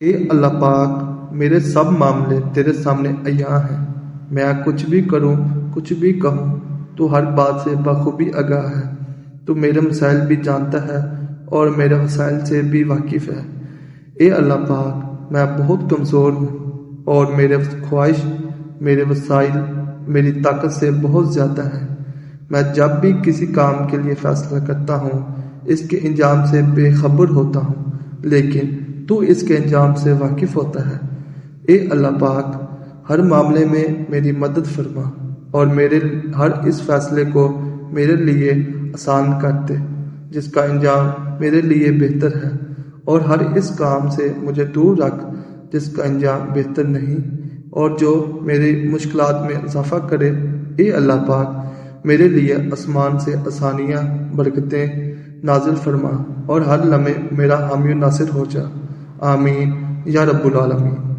اے اللہ پاک، میرے سب معاملے تیرے سامنے عیاں ہیں۔ میں کچھ بھی کروں، کچھ بھی کہوں، تو ہر بات سے بخوبی آگاہ ہے۔ تو میرے مسائل بھی جانتا ہے اور میرے وسائل سے بھی واقف ہے۔ اے اللہ پاک، میں بہت کمزور ہوں اور میرے خواہش، میرے وسائل میری طاقت سے بہت زیادہ ہیں۔ میں جب بھی کسی کام کے لیے فیصلہ کرتا ہوں، اس کے انجام سے بے خبر ہوتا ہوں، لیکن تو اس کے انجام سے واقف ہوتا ہے۔ اے اللہ پاک، ہر معاملے میں میری مدد فرما اور میرے ہر اس فیصلے کو میرے لیے آسان کر دے جس کا انجام میرے لیے بہتر ہے، اور ہر اس کام سے مجھے دور رکھ جس کا انجام بہتر نہیں اور جو میری مشکلات میں اضافہ کرے۔ اے اللہ پاک، میرے لیے آسمان سے آسانیاں، برکتیں نازل فرما اور ہر لمحے میرا حامی و ناصر ہو جا۔ آمین یا رب العالمین۔